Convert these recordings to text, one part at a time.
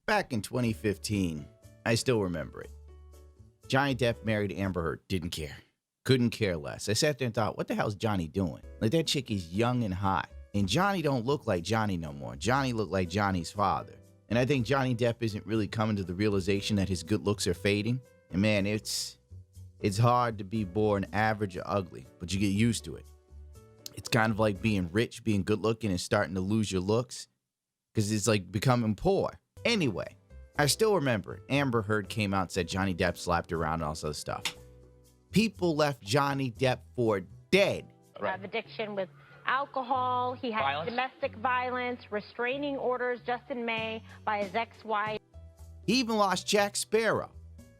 Back in 2015, I still remember it. Johnny Depp married Amber Heard. Didn't care. Couldn't care less. I sat there and thought, what the hell's Johnny doing? Like, that chick is young and hot. And Johnny don't look like Johnny no more. Johnny looked like Johnny's father. And I think Johnny Depp isn't really coming to the realization that his good looks are fading. And man, it's hard to be born average or ugly, but you get used to it. It's kind of like being rich, being good looking, and starting to lose your looks. Because it's like becoming poor. Anyway, I still remember it. Amber Heard came out and said Johnny Depp slapped her around and all this other stuff. People left Johnny Depp for dead. Right. Have addiction with alcohol. He had domestic violence, restraining orders just in May by his ex-wife. He even lost Jack Sparrow.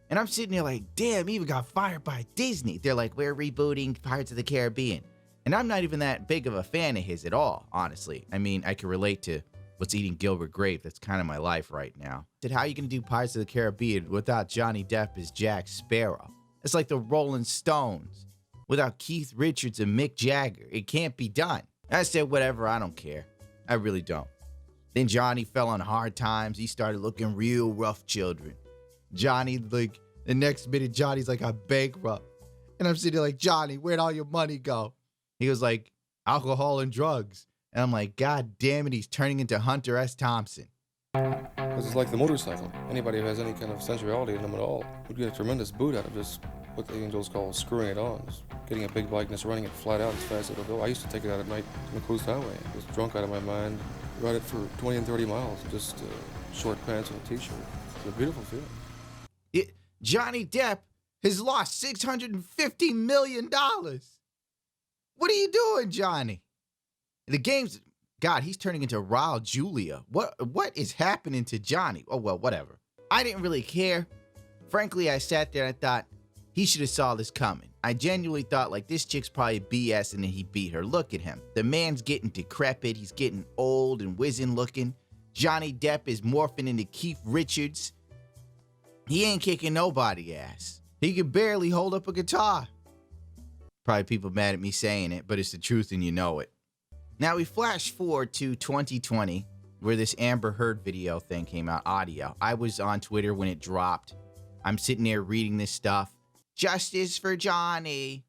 And I'm sitting there like, damn, he even got fired by Disney. They're like, we're rebooting Pirates of the Caribbean. And I'm not even that big of a fan of his at all, honestly. I mean, I can relate to what's eating Gilbert Grape. That's kind of my life right now. Said, how are you going to do Pirates of the Caribbean without Johnny Depp as Jack Sparrow? It's like the Rolling Stones without Keith Richards and Mick Jagger. It can't be done. I said, whatever, I don't care. I really don't. Then Johnny fell on hard times. He started looking real rough children. Johnny, like, the next minute, Johnny's like, I'm bankrupt. And I'm sitting there like, Johnny, where'd all your money go? He was like, alcohol and drugs. And I'm like, God damn it, he's turning into Hunter S. Thompson. Because it's like the motorcycle. Anybody who has any kind of sensuality in them at all would get a tremendous boot out of just what the angels call screwing it on. Just getting a big bike and just running it flat out as fast as it'll go. I used to take it out at night on the cruise highway. Just drunk out of my mind, ride it for 20 and 30 miles, just short pants and a t-shirt. It's a beautiful feeling. Johnny Depp has lost $650 million. What are you doing, Johnny? The game's, God, he's turning into Raul Julia. What is happening to Johnny? Oh, well, whatever. I didn't really care. Frankly, I sat there and I thought, he should have saw this coming. I genuinely thought, like, this chick's probably BS and then he beat her. Look at him. The man's getting decrepit. He's getting old and wizened looking. Johnny Depp is morphing into Keith Richards. He ain't kicking nobody ass. He can barely hold up a guitar. Probably people mad at me saying it, but it's the truth and you know it. Now we flash forward to 2020, where this Amber Heard video thing came out, audio. I was on Twitter when it dropped. I'm sitting there reading this stuff. Justice for Johnny.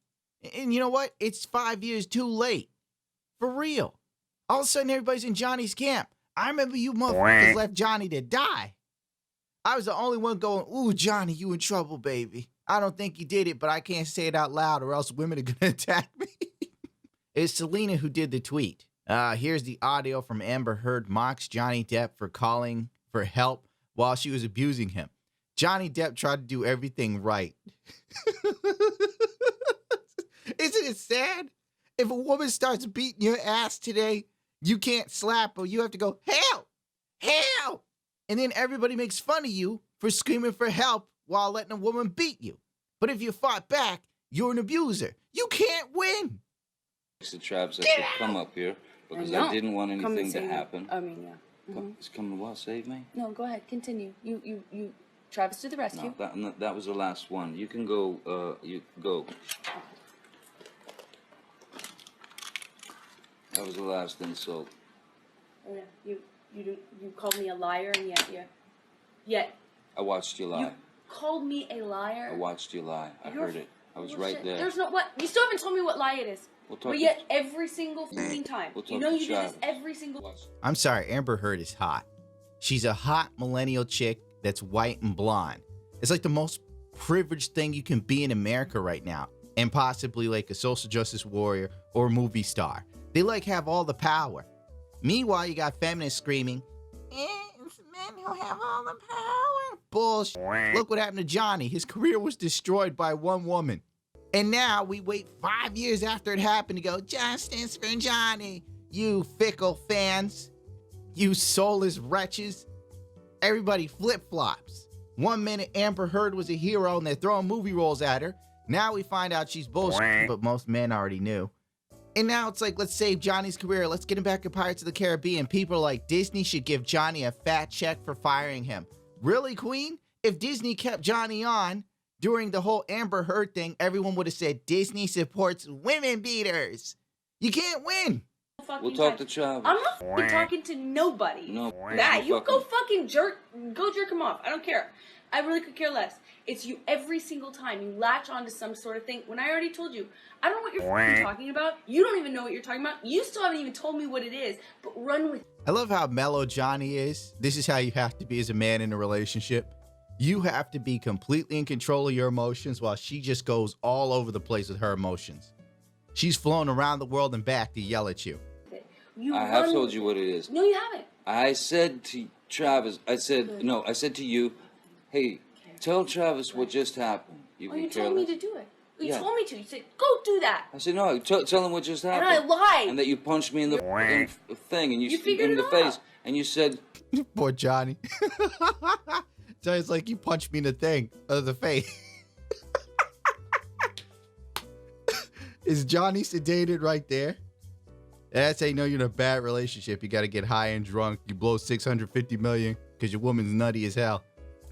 And you know what? It's 5 years too late. For real. All of a sudden, everybody's in Johnny's camp. I remember you motherfuckers left Johnny to die. I was the only one going, ooh, Johnny, you in trouble, baby. I don't think you did it, but I can't say it out loud or else women are going to attack me. It's Selena who did the tweet. Here's the audio from Amber Heard mocks Johnny Depp for calling for help while she was abusing him. Johnny Depp tried to do everything right. Isn't it sad? If a woman starts beating your ass today, you can't slap her. You have to go, help, help. And then everybody makes fun of you for screaming for help while letting a woman beat you. But if you fought back, you're an abuser. You can't win. The Travis said to come up here because I didn't want anything to happen. I mean, yeah. Mm-hmm. It's coming to what? Save me? No, go ahead. Continue. You. Travis to the rescue. No, that was the last one. You can go. You go. That was the last insult. Oh, yeah. You called me a liar, and yet. I watched you lie. You called me a liar. I watched you lie. I heard it. I was right there. There's no what. You still haven't told me what lie it is. But yet, every single fucking time. You know you do this every single... I'm sorry, Amber Heard is hot. She's a hot millennial chick that's white and blonde. It's like the most privileged thing you can be in America right now. And possibly like a social justice warrior or a movie star. They like have all the power. Meanwhile, you got feminists screaming, it's men who have all the power. Bullshit. Look what happened to Johnny. His career was destroyed by one woman. And now we wait 5 years after it happened to go, justice for Johnny. You fickle fans. You soulless wretches. Everybody flip-flops. 1 minute Amber Heard was a hero and they're throwing movie roles at her. Now we find out she's bullshit, but most men already knew. And now it's like, let's save Johnny's career. Let's get him back in Pirates of the Caribbean. People are like, Disney should give Johnny a fat check for firing him. Really, Queen? If Disney kept Johnny on during the whole Amber Heard thing, everyone would have said Disney supports women beaters. You can't win. fucking We'll talk time. to Travis. I'm not fucking talking to nobody. No. Nah, you go fucking jerk him off. I don't care. I really could care less. It's you every single time. You latch onto some sort of thing. When I already told you, I don't know what you're fucking talking about. You don't even know what you're talking about. You still haven't even told me what it is. But run with it. I love how mellow Johnny is. This is how you have to be as a man in a relationship. You have to be completely in control of your emotions while she just goes all over the place with her emotions. She's flown around the world and back to yell at you. I have told you what it is. No, you haven't. I said to Travis, I said to you, hey, tell Travis what just happened. You told me to do it. You Yeah. told me to. You said, go do that. I said, no, tell him what just happened. And I lied. And that you punched me in the fucking thing, and you figured in the it face, out. and you said, Poor Johnny. Johnny's like, you punched me in the thing, the face. Is Johnny sedated right there? That's how you know you're in a bad relationship. You got to get high and drunk. You blow $650 million because your woman's nutty as hell.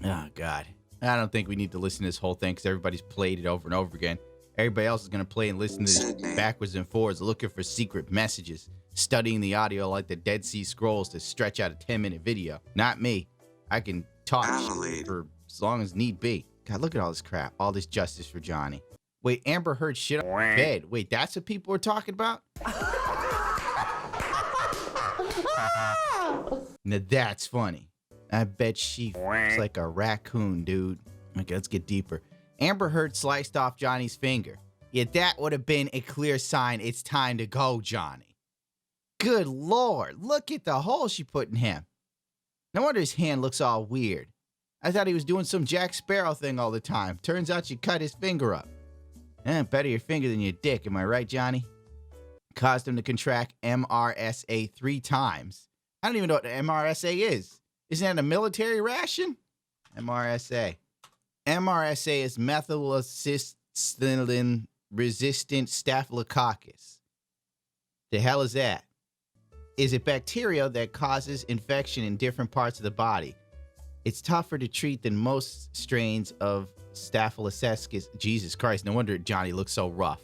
Oh, God. I don't think we need to listen to this whole thing because everybody's played it over and over again. Everybody else is going to play and listen to this backwards and forwards, looking for secret messages, studying the audio like the Dead Sea Scrolls to stretch out a 10-minute video. Not me. I can talk shit for as long as need be. God, look at all this crap. All this justice for Johnny. Wait, Amber Heard shit on bed. Wait, that's what people are talking about? Now that's funny. I bet she looks like a raccoon, dude. Okay, let's get deeper. Amber Heard sliced off Johnny's finger. Yeah, that would have been a clear sign it's time to go, Johnny. Good Lord, look at the hole she put in him. No wonder his hand looks all weird. I thought he was doing some Jack Sparrow thing all the time. Turns out you cut his finger up. Better your finger than your dick, am I right, Johnny? Caused him to contract MRSA 3 times. I don't even know what the MRSA is. Isn't that a military ration? MRSA. MRSA is methicillin-resistant staphylococcus. The hell is that? Is a bacteria that causes infection in different parts of the body. It's tougher to treat than most strains of Staphylococcus. Jesus Christ, no wonder Johnny looks so rough.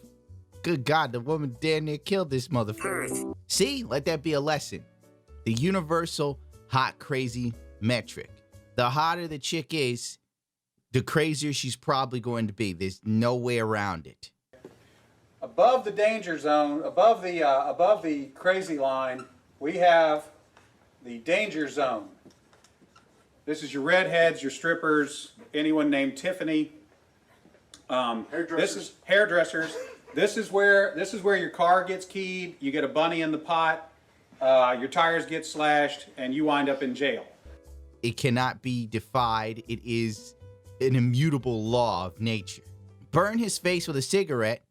Good God, the woman damn near killed this motherfucker. See? Let that be a lesson. The universal hot crazy metric. The hotter the chick is, the crazier she's probably going to be. There's no way around it. Above the danger zone, above the crazy line, we have the danger zone. This is your redheads, your strippers, anyone named Tiffany. This is hairdressers. This is where your car gets keyed. You get a bunny in the pot. Your tires get slashed, and you wind up in jail. It cannot be defied. It is an immutable law of nature. Burn his face with a cigarette.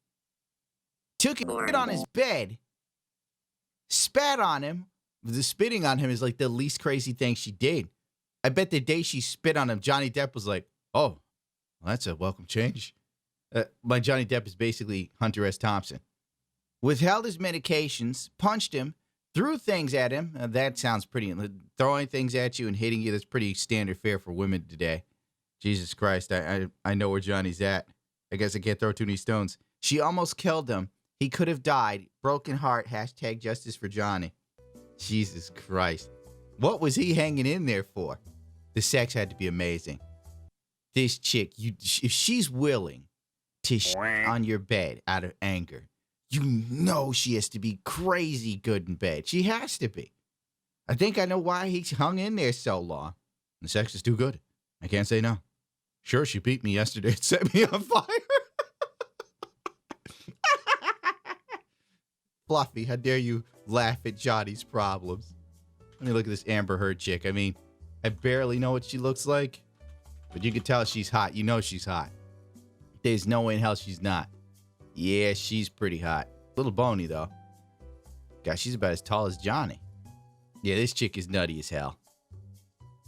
Took it on his bed. Spat on him. The spitting on him is like the least crazy thing she did. I bet the day she spit on him, Johnny Depp was like, oh, well, that's a welcome change. My Johnny Depp is basically Hunter S. Thompson. Withheld his medications, punched him, threw things at him. That sounds pretty. Throwing things at you and hitting you, that's pretty standard fare for women today. Jesus Christ, I know where Johnny's at. I guess I can't throw too many stones. She almost killed him. He could have died. Broken heart, # justice for Johnny. Jesus Christ. What was he hanging in there for? The sex had to be amazing. This chick, if she's willing to on your bed out of anger, you know she has to be crazy good in bed. She has to be. I think I know why he hung in there so long. The sex is too good. I can't say no. Sure, she beat me yesterday and set me on fire. Fluffy, how dare you laugh at Johnny's problems? Let me look at this Amber Heard chick. I mean, I barely know what she looks like, but you can tell she's hot. You know she's hot. There's no way in hell she's not. Yeah, she's pretty hot. A little bony, though. God, she's about as tall as Johnny. Yeah, this chick is nutty as hell.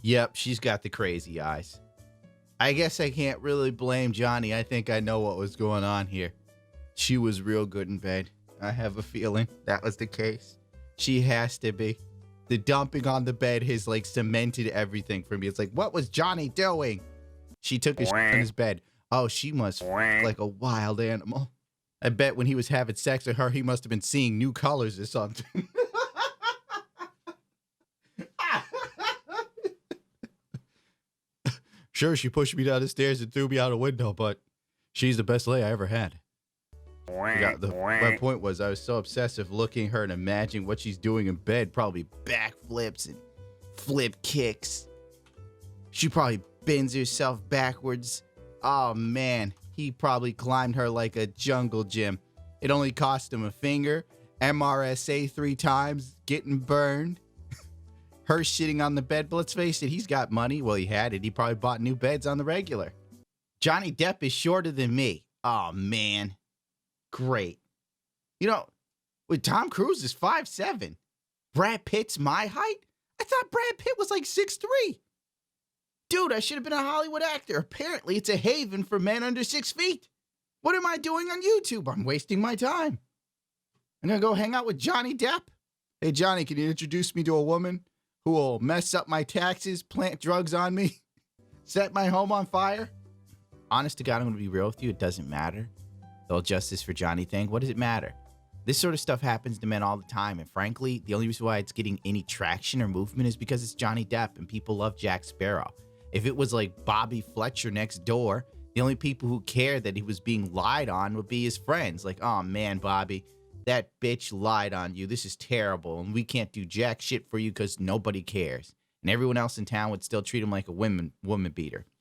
Yep, she's got the crazy eyes. I guess I can't really blame Johnny. I think I know what was going on here. She was real good in bed. I have a feeling that was the case. She has to be. The dumping on the bed has, like, cemented everything for me. It's like, what was Johnny doing? She took a shit on his bed. Oh, she must like a wild animal. I bet when he was having sex with her, he must have been seeing new colors or something. Sure, she pushed me down the stairs and threw me out a window, but she's the best lay I ever had. My point was I was so obsessive looking at her and imagining what she's doing in bed, probably backflips and flip kicks. She probably bends herself backwards. Oh, man. He probably climbed her like a jungle gym. It only cost him a finger, MRSA 3 times, getting burned. Her shitting on the bed, but let's face it, he's got money. Well, he had it. He probably bought new beds on the regular. Johnny Depp is shorter than me. Oh, man. Great. You know, with Tom Cruise is 5'7". Brad Pitt's my height? I thought Brad Pitt was like 6'3". Dude, I should have been a Hollywood actor. Apparently, it's a haven for men under 6 feet. What am I doing on YouTube? I'm wasting my time. I'm going to go hang out with Johnny Depp. Hey, Johnny, can you introduce me to a woman who will mess up my taxes, plant drugs on me, set my home on fire? Honest to God, I'm going to be real with you. It doesn't matter. The whole justice for Johnny thing, what does it matter? This sort of stuff happens to men all the time. And frankly, the only reason why it's getting any traction or movement is because it's Johnny Depp and people love Jack Sparrow. If it was like Bobby Fletcher next door, the only people who cared that he was being lied on would be his friends. Like, oh man, Bobby, that bitch lied on you. This is terrible. And we can't do jack shit for you because nobody cares. And everyone else in town would still treat him like a woman beater.